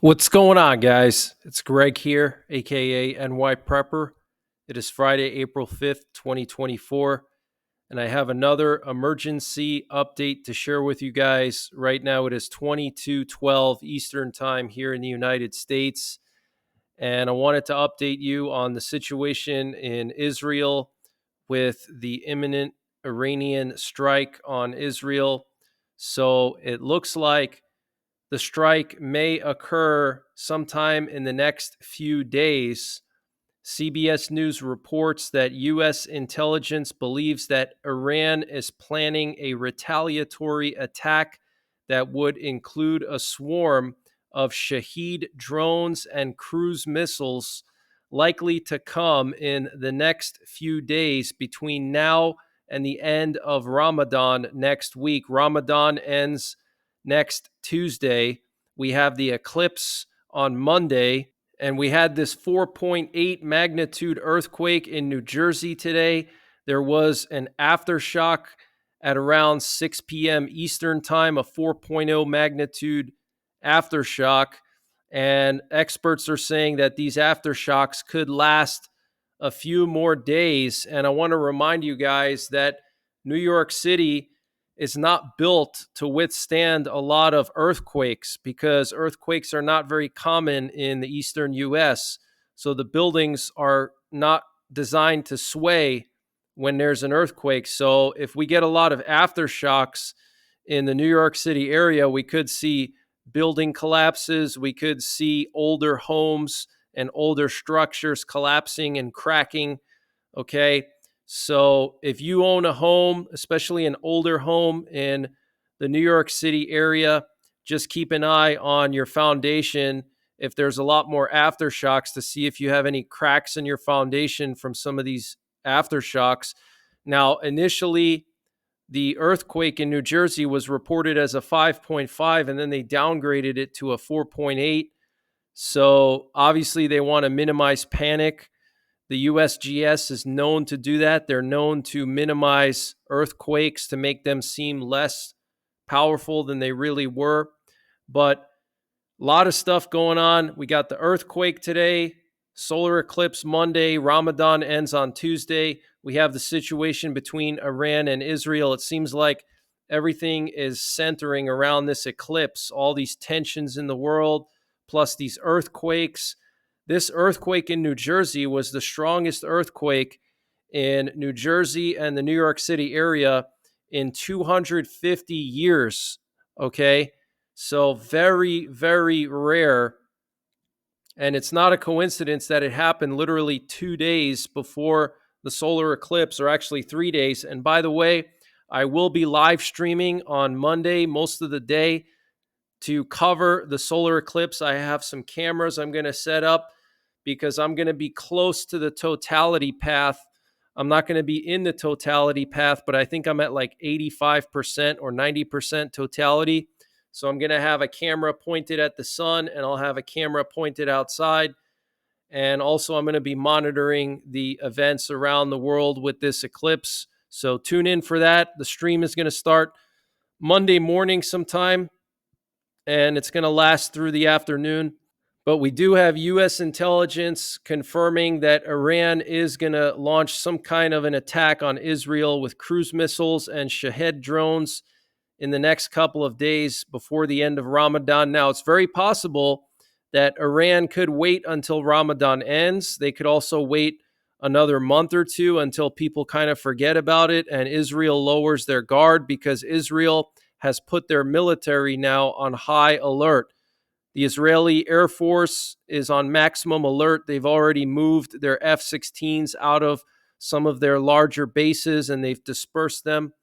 What's going on, guys? It's Greg here, aka NYPrepper. It is Friday, April 5th, 2024, and I have another emergency update to share with you guys. Right now, it is 22:12 Eastern Time here in the United States, and I wanted to update you on the situation in Israel with the imminent Iranian strike on Israel. So it looks like the strike may occur sometime in the next few days. CBS News reports that U.S. intelligence believes that Iran is planning a retaliatory attack that would include a swarm of Shahed drones and cruise missiles likely to come in the next few days between now and the end of Ramadan next week. Ramadan ends next Tuesday. We have the eclipse on Monday, and we had this 4.8 magnitude earthquake in New Jersey today. There was an aftershock at around 6 p.m. Eastern Time, a 4.0 magnitude aftershock. And experts are saying that these aftershocks could last a few more days. And I want to remind you guys that New York City is not built to withstand a lot of earthquakes because earthquakes are not very common in the eastern US. So the buildings are not designed to sway when there's an earthquake. So if we get a lot of aftershocks in the New York City area, we could see building collapses. We could see older homes and older structures collapsing and cracking. Okay. So if you own a home, especially an older home in the New York City area, just keep an eye on your foundation. If there's a lot more aftershocks, to see if you have any cracks in your foundation from some of these aftershocks. Now, initially, the earthquake in New Jersey was reported as a 5.5, and then they downgraded it to a 4.8. So obviously, they want to minimize panic. The USGS is known to do that. They're known to minimize earthquakes to make them seem less powerful than they really were. But a lot of stuff going on. We got the earthquake today, solar eclipse Monday, Ramadan ends on Tuesday. We have the situation between Iran and Israel. It seems like everything is centering around this eclipse, all these tensions in the world, plus these earthquakes. This earthquake in New Jersey was the strongest earthquake in New Jersey and the New York City area in 250 years. Okay. So very, very rare. And it's not a coincidence that it happened literally 2 days before the solar eclipse, or actually 3 days. And by the way, I will be live streaming on Monday most of the day to cover the solar eclipse. I have some cameras I'm going to set up because I'm going to be close to the totality path. I'm not going to be in the totality path, but I think I'm at like 85% or 90% totality. So I'm going to have a camera pointed at the sun, and I'll have a camera pointed outside. And also, I'm going to be monitoring the events around the world with this eclipse. So tune in for that. The stream is going to start Monday morning sometime, and it's going to last through the afternoon. But we do have U.S. intelligence confirming that Iran is going to launch some kind of an attack on Israel with cruise missiles and Shahed drones in the next couple of days before the end of Ramadan. Now, it's very possible that Iran could wait until Ramadan ends. They could also wait another month or two until people kind of forget about it and Israel lowers their guard, because Israel has put their military now on high alert. The Israeli Air Force is on maximum alert. They've already moved their F-16s out of some of their larger bases, and they've dispersed them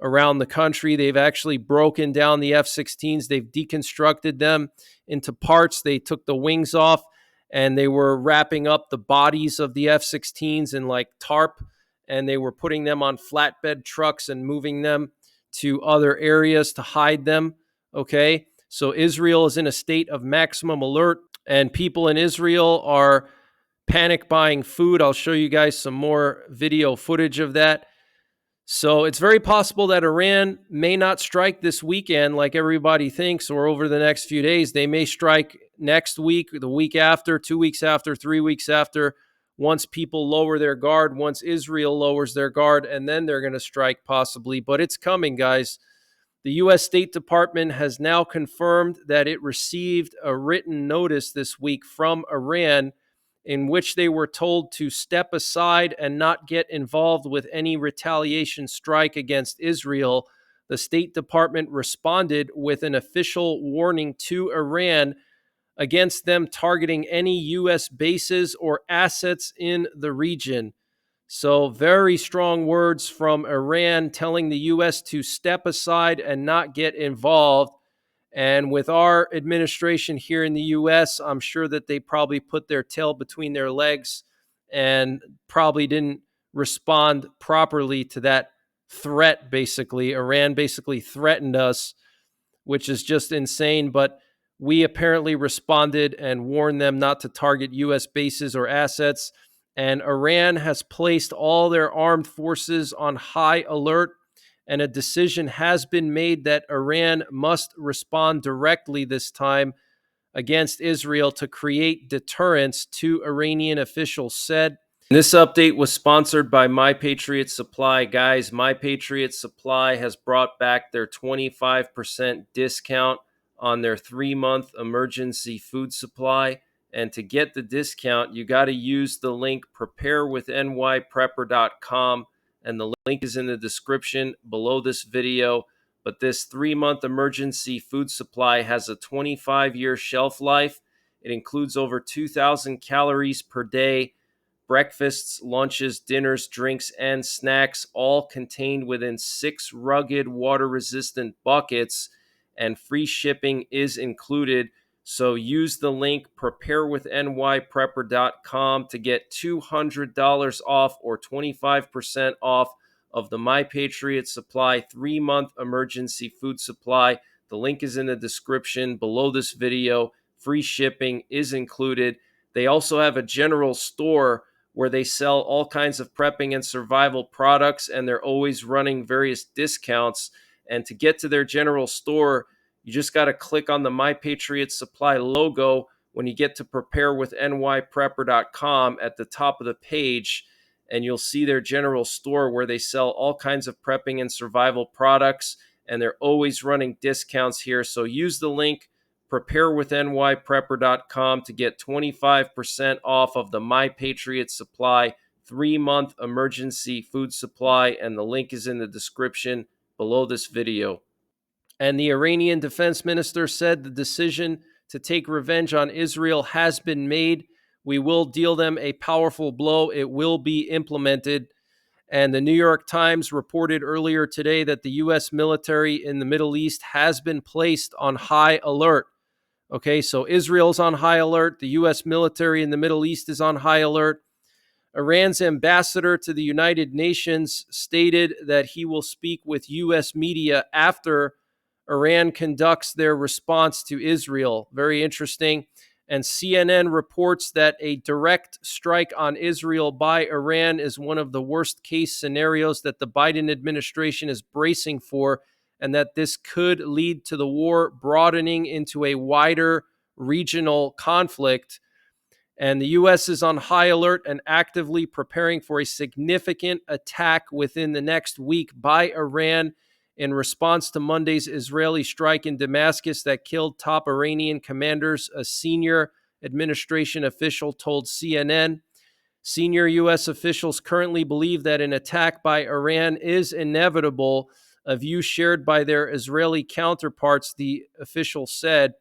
around the country. They've actually broken down the F-16s. They've deconstructed them into parts. They took the wings off, and they were wrapping up the bodies of the F-16s in like tarp, and they were putting them on flatbed trucks and moving them to other areas to hide them. Okay. So Israel is in a state of maximum alert, and people in Israel are panic buying food. I'll show you guys some more video footage of that. So it's very possible that Iran may not strike this weekend like everybody thinks, or over the next few days. They may strike next week, the week after, 2 weeks after, 3 weeks after, once people lower their guard, once Israel lowers their guard, and then they're going to strike possibly. But it's coming, guys. The U.S. State Department has now confirmed that it received a written notice this week from Iran in which they were told to step aside and not get involved with any retaliation strike against Israel. The State Department responded with an official warning to Iran against them targeting any U.S. bases or assets in the region. So, very strong words from Iran telling the U.S. to step aside and not get involved. And with our administration here in the U.S., I'm sure that they probably put their tail between their legs and probably didn't respond properly to that threat, basically. Iran basically threatened us, which is just insane. But we apparently responded and warned them not to target U.S. bases or assets. And Iran has placed all their armed forces on high alert, and a decision has been made that Iran must respond directly this time against Israel to create deterrence, two Iranian officials said. This update was sponsored by Patriot Supply. Guys, Patriot Supply has brought back their 25% discount on their 3-month emergency food supply. And to get the discount, you got to use the link preparewithNYPrepper.com. And the link is in the description below this video. But this 3-month emergency food supply has a 25-year shelf life. It includes over 2,000 calories per day. Breakfasts, lunches, dinners, drinks, and snacks, all contained within 6 rugged water-resistant buckets, and free shipping is included. So use the link preparewithNYPrepper.com to get $200 off or 25% off of the Patriot Supply 3-month emergency food supply. The link is in the description below this video. Free shipping is included. They also have a general store where they sell all kinds of prepping and survival products, and they're always running various discounts. And to get to their general store, you just got to click on the Patriot Supply logo when you get to preparewithNYPrepper.com at the top of the page, and you'll see their general store where they sell all kinds of prepping and survival products, and they're always running discounts here. So use the link preparewithNYPrepper.com to get 25% off of the Patriot Supply 3-month emergency food supply, and the link is in the description below this video. And the Iranian defense minister said the decision to take revenge on Israel has been made. We will deal them a powerful blow. It will be implemented. And the New York Times reported earlier today that the U.S. military in the Middle East has been placed on high alert. Okay, so Israel's on high alert. The U.S. military in the Middle East is on high alert. Iran's ambassador to the United Nations stated that he will speak with U.S. media after Iran conducts their response to Israel. Very interesting. And CNN reports that a direct strike on Israel by Iran is one of the worst case scenarios that the Biden administration is bracing for, and that this could lead to the war broadening into a wider regional conflict. And the U.S. is on high alert and actively preparing for a significant attack within the next week by Iran in response to Monday's Israeli strike in Damascus that killed top Iranian commanders, a senior administration official told CNN. Senior U.S. officials currently believe that an attack by Iran is inevitable, a view shared by their Israeli counterparts, the official said.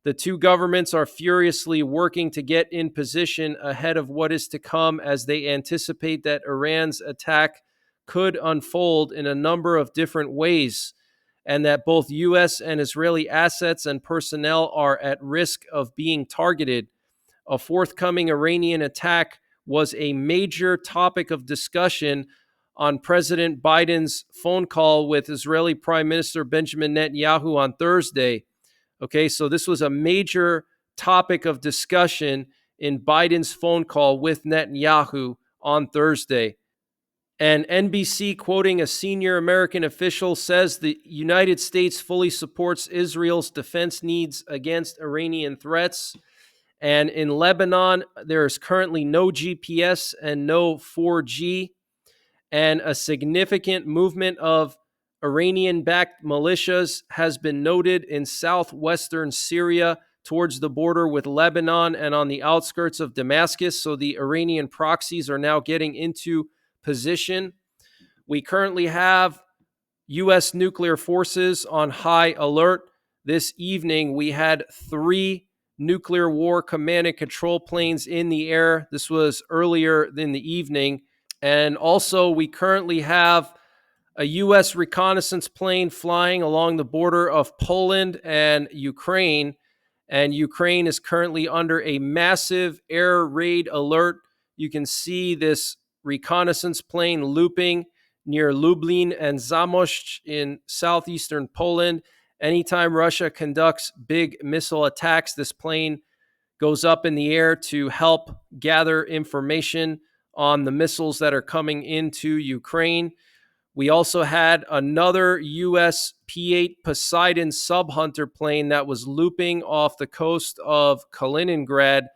The two governments are furiously working to get in position ahead of what is to come as they anticipate that Iran's attack could unfold in a number of different ways, and that both U.S. and Israeli assets and personnel are at risk of being targeted. A forthcoming Iranian attack was a major topic of discussion on President Biden's phone call with Israeli Prime Minister Benjamin Netanyahu on Thursday. Okay, so this was a major topic of discussion in Biden's phone call with Netanyahu on Thursday. And NBC, quoting a senior American official, says the United States fully supports Israel's defense needs against Iranian threats. And in Lebanon, there is currently no GPS and no 4G, and a significant movement of Iranian-backed militias has been noted in southwestern Syria towards the border with Lebanon and on the outskirts of Damascus. So the Iranian proxies are now getting into position. We currently have U.S. nuclear forces on high alert. This evening, we had 3 nuclear war command and control planes in the air. This was earlier in the evening. And also, we currently have a U.S. reconnaissance plane flying along the border of Poland and Ukraine. And Ukraine is currently under a massive air raid alert. You can see this reconnaissance plane looping near Lublin and Zamość in southeastern Poland. Anytime Russia conducts big missile attacks, this plane goes up in the air to help gather information on the missiles that are coming into Ukraine. We also had another U.S. P-8 Poseidon sub-hunter plane that was looping off the coast of Kaliningrad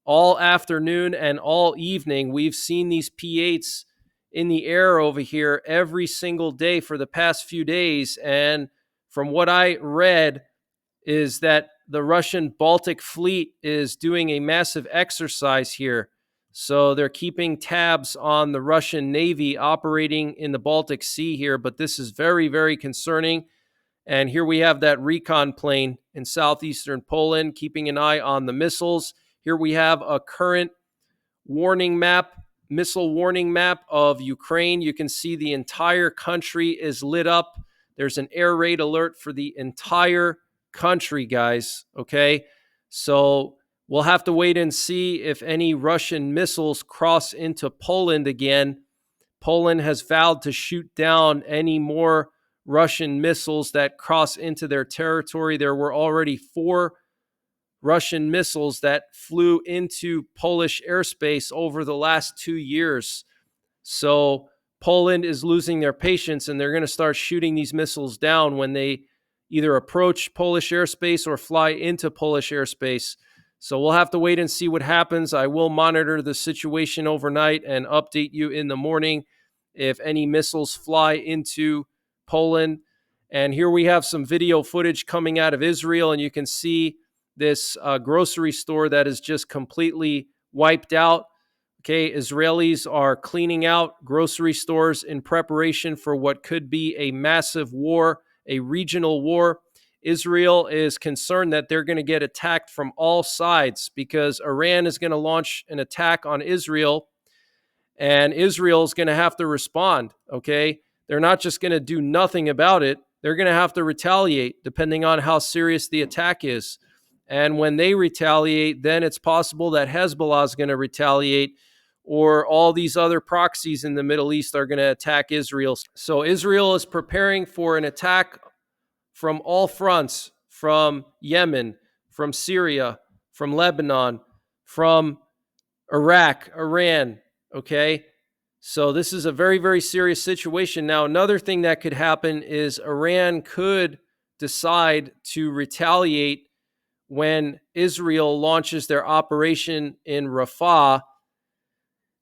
all afternoon and all evening. We've seen these P-8s in the air over here every single day for the past few days. And from what I read is that the Russian Baltic Fleet is doing a massive exercise here. So they're keeping tabs on the Russian Navy operating in the Baltic Sea here, but this is very, very concerning. And here we have that recon plane in southeastern Poland, keeping an eye on the missiles. Here we have a current warning map, missile warning map of Ukraine. You can see the entire country is lit up. There's an air raid alert for the entire country, guys. Okay. So we'll have to wait and see if any Russian missiles cross into Poland again. Poland has vowed to shoot down any more Russian missiles that cross into their territory. There were already 4 Russian missiles that flew into Polish airspace over the last 2 years. So Poland is losing their patience, and they're going to start shooting these missiles down when they either approach Polish airspace or fly into Polish airspace. So we'll have to wait and see what happens. I will monitor the situation overnight and update you in the morning if any missiles fly into Poland. And here we have some video footage coming out of Israel, and you can see this grocery store that is just completely wiped out. Okay, Israelis are cleaning out grocery stores in preparation for what could be a massive war, a regional war. Israel is concerned that they're going to get attacked from all sides because Iran is going to launch an attack on Israel, and Israel is going to have to respond. Okay, they're not just going to do nothing about it. They're going to have to retaliate depending on how serious the attack is. And when they retaliate, then it's possible that Hezbollah is going to retaliate, or all these other proxies in the Middle East are going to attack Israel. So Israel is preparing for an attack from all fronts, from Yemen, from Syria, from Lebanon, from Iraq, Iran, okay? So this is a very, very serious situation. Now, another thing that could happen is Iran could decide to retaliate when Israel launches their operation in Rafah,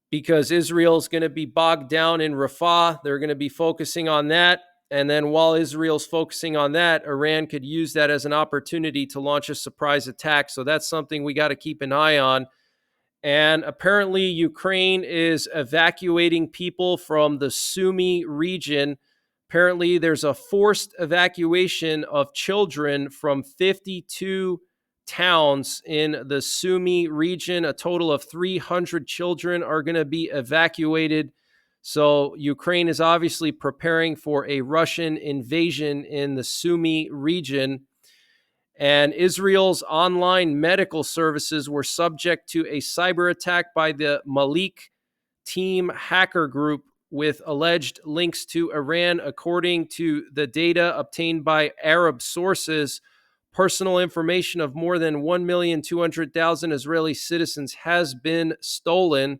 because Israel is going to be bogged down in Rafah. They're going to be focusing on that. And then while Israel's focusing on that, Iran could use that as an opportunity to launch a surprise attack. So that's something we got to keep an eye on. And apparently Ukraine is evacuating people from the Sumy region. Apparently there's a forced evacuation of children from 52 towns in the Sumy region. A total of 300 children are going to be evacuated. So Ukraine is obviously preparing for a Russian invasion in the Sumy region. And Israel's online medical services were subject to a cyber attack by the Malik Team hacker group with alleged links to Iran. According to the data obtained by Arab sources, personal information of more than 1,200,000 Israeli citizens has been stolen.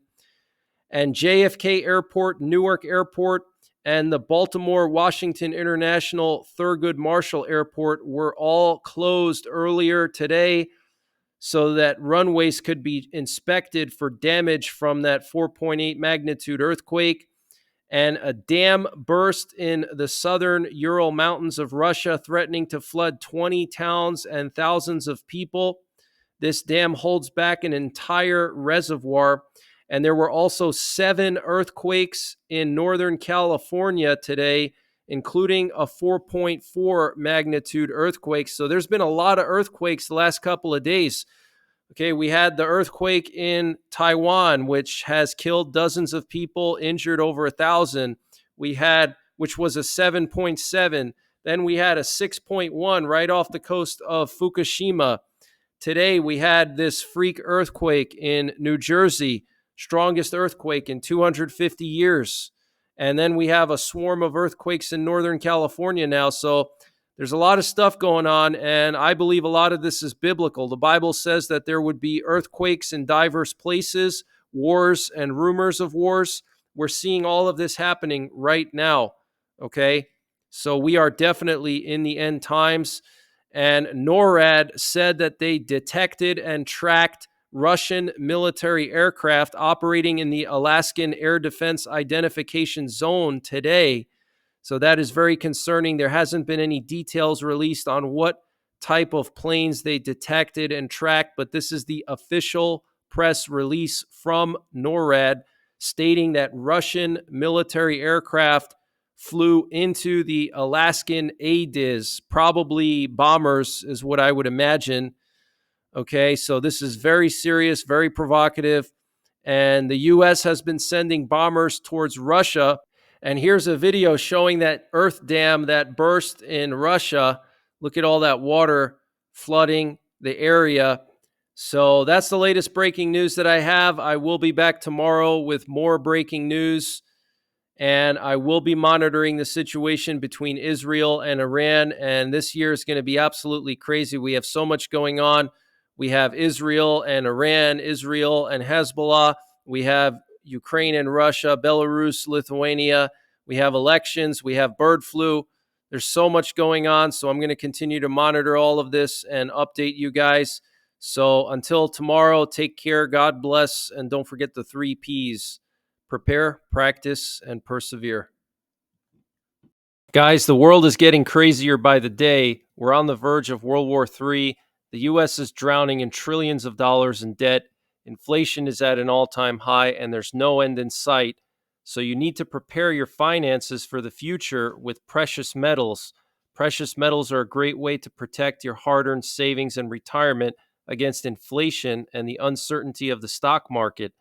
and JFK Airport, Newark Airport, and the Baltimore Washington International Thurgood Marshall Airport were all closed earlier today so that runways could be inspected for damage from that 4.8 magnitude earthquake. And a dam burst in the southern Ural Mountains of Russia, threatening to flood 20 towns and thousands of people. This dam holds back an entire reservoir. And there were also 7 earthquakes in Northern California today, including a 4.4 magnitude earthquake. So there's been a lot of earthquakes the last couple of days. Okay, we had the earthquake in Taiwan, which has killed dozens of people, injured over 1,000. We had, which was a 7.7. Then we had a 6.1 right off the coast of Fukushima. Today, we had this freak earthquake in New Jersey, strongest earthquake in 250 years. And then we have a swarm of earthquakes in Northern California now. So there's a lot of stuff going on, and I believe a lot of this is biblical. The Bible says that there would be earthquakes in diverse places, wars and rumors of wars. We're seeing all of this happening right now, okay? So we are definitely in the end times. And NORAD said that they detected and tracked Russian military aircraft operating in the Alaskan Air Defense Identification Zone today. So that is very concerning. There hasn't been any details released on what type of planes they detected and tracked, but this is the official press release from NORAD stating that Russian military aircraft flew into the Alaskan ADIZ, probably bombers is what I would imagine. Okay, so this is very serious, very provocative, and the U.S. has been sending bombers towards Russia. And here's a video showing that earth dam that burst in Russia. Look at all that water flooding the area. So that's the latest breaking news that I have. I will be back tomorrow with more breaking news, and I will be monitoring the situation between Israel and Iran. And this year is going to be absolutely crazy. We have so much going on. We have Israel and Iran, Israel and Hezbollah. We have Ukraine and Russia, Belarus, Lithuania. We have elections. We have bird flu. There's so much going on. So I'm going to continue to monitor all of this and update you guys. So until tomorrow, take care. God bless. And don't forget the 3 Ps: prepare, practice, and persevere. Guys, the world is getting crazier by the day. We're on the verge of World War III. The U.S. is drowning in trillions of dollars in debt. Inflation is at an all-time high, and there's no end in sight. So you need to prepare your finances for the future with precious metals. Precious metals are a great way to protect your hard-earned savings and retirement against inflation and the uncertainty of the stock market.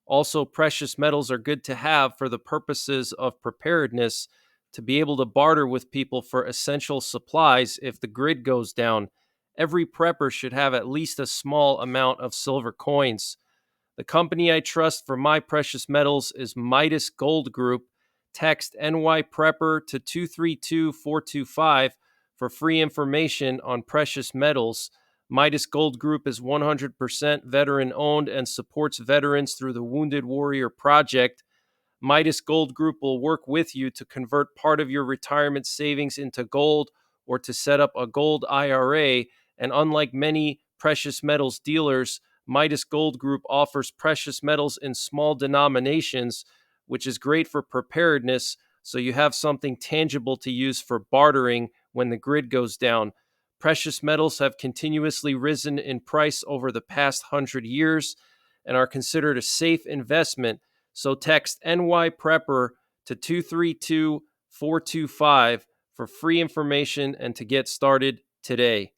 Also, precious metals are good to have for the purposes of preparedness, to be able to barter with people for essential supplies if the grid goes down. Every prepper should have at least a small amount of silver coins. The company I trust for my precious metals is Midas Gold Group. Text NYPrepper to 232425 for free information on precious metals. Midas Gold Group is 100% veteran owned and supports veterans through the Wounded Warrior Project. Midas Gold Group will work with you to convert part of your retirement savings into gold or to set up a gold IRA. And unlike many precious metals dealers, Midas Gold Group offers precious metals in small denominations, which is great for preparedness, so you have something tangible to use for bartering when the grid goes down. Precious metals have continuously risen in price over the past 100 years and are considered a safe investment. So text NYPrepper to 232425 for free information and to get started today.